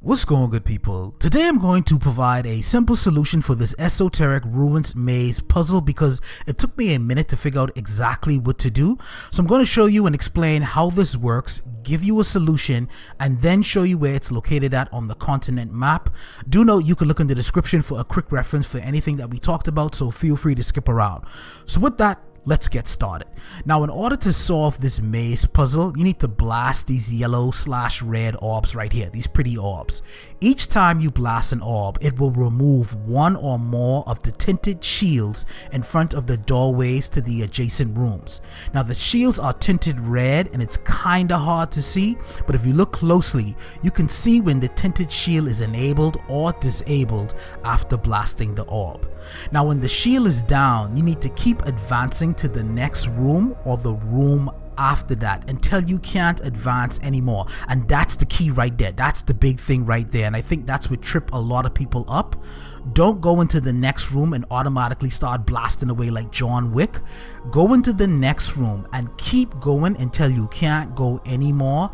What's going on, good people? Today I'm going to provide a simple solution for this Esoteric Ruins Maze puzzle because it took me a minute to figure out exactly what to do. So I'm going to show you and explain how this works, give you a solution, and then show you where it's located at on the continent map. Do note you can look in the description for a quick reference for anything that we talked about, so feel free to skip around. So with that, let's get started. Now, in order to solve this maze puzzle, you need to blast these yellow/red orbs right here, these pretty orbs. Each time you blast an orb, it will remove one or more of the tinted shields in front of the doorways to the adjacent rooms. Now, the shields are tinted red and it's kinda hard to see, but if you look closely, you can see when the tinted shield is enabled or disabled after blasting the orb. Now, when the shield is down, you need to keep advancing to the next room or the room after that until you can't advance anymore, and that's the key right there. That's the big thing right there, and I think that's what tripped a lot of people up. Don't go into the next room and automatically start blasting away like John Wick. Go into the next room and keep going until you can't go anymore,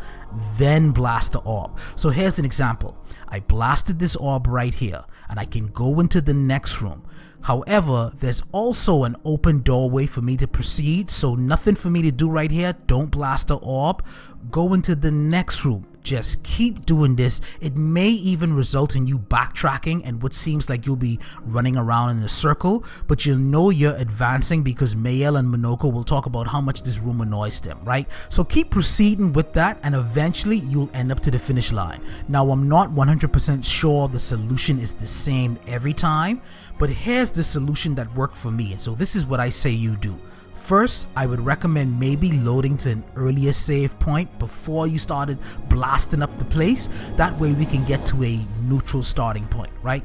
then blast the orb. So here's an example. I blasted this orb right here and I can go into the next room. However, there's also an open doorway for me to proceed, so nothing for me to do right here. Don't blast the orb. Go into the next room. Just keep doing this. It may even result in you backtracking and what seems like you'll be running around in a circle, but you'll know you're advancing because Mayel and Monoko will talk about how much this room annoys them, right? So keep proceeding with that and eventually you'll end up to the finish line. Now, I'm not 100% sure the solution is the same every time, but here's the solution that worked for me, and so this is what I say you do. First, I would recommend maybe loading to an earlier save point before you started blasting up the place. That way we can get to a neutral starting point, right?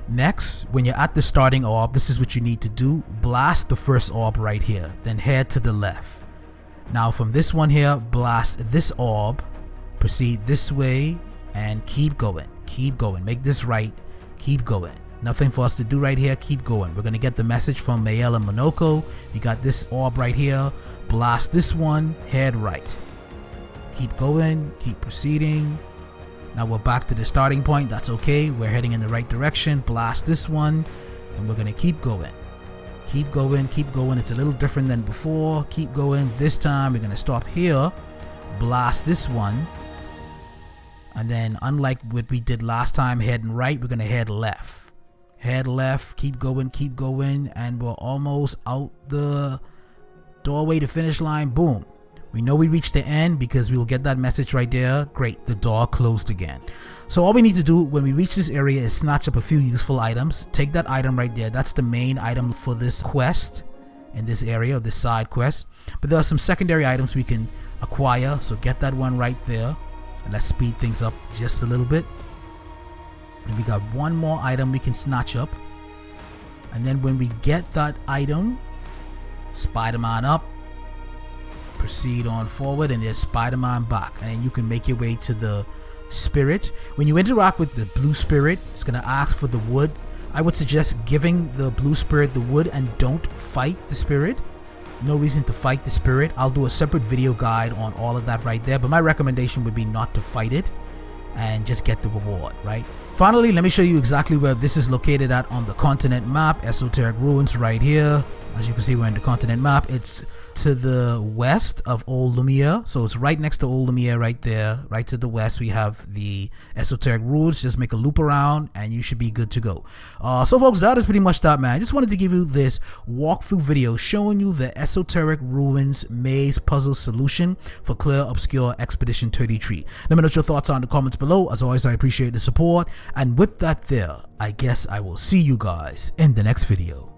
Next, when you're at the starting orb, this is what you need to do. Blast the first orb right here, then head to the left. Now from this one here, blast this orb, proceed this way, and keep going. Keep going. Make this right. Keep going. Nothing for us to do right here. Keep going. We're going to get the message from Mayel and Monoko. You got this orb right here. Blast this one. Head right. Keep going. Keep proceeding. Now we're back to the starting point. That's okay. We're heading in the right direction. Blast this one. And we're going to keep going. Keep going. Keep going. It's a little different than before. Keep going. This time we're going to stop here. Blast this one. And then unlike what we did last time, heading right, we're going to head left. Head left, keep going, and we're almost out the doorway to finish line. Boom. We know we reached the end because we will get that message right there. Great, the door closed again. So all we need to do when we reach this area is snatch up a few useful items. Take that item right there. That's the main item for this quest in this area, this side quest. But there are some secondary items we can acquire, so get that one right there. And let's speed things up just a little bit. And we got one more item we can snatch up, and then when we get that item, Spider-Man up, proceed on forward, and there's Spider-Man back, and then you can make your way to the spirit. When you interact with the blue spirit, it's gonna ask for the wood. I would suggest giving the blue spirit the wood and don't fight the spirit. No reason to fight the spirit. I'll do a separate video guide on all of that right there, but my recommendation would be not to fight it and just get the reward, right? Finally, let me show you exactly where this is located at on the continent map. Esoteric Ruins right here. As you can see, we're in the continent map. It's to the west of Old Lumiere, so it's right next to Old Lumiere right there. Right to the west we have the Esoteric Ruins. Just make a loop around and you should be good to go. So folks, that is pretty much that, man. I just wanted to give you this walkthrough video showing you the Esoteric Ruins maze puzzle solution for Clair Obscur Expedition 33. Let me know what your thoughts are in the comments below. As always, I appreciate the support, and with that there, I guess I will see you guys in the next video.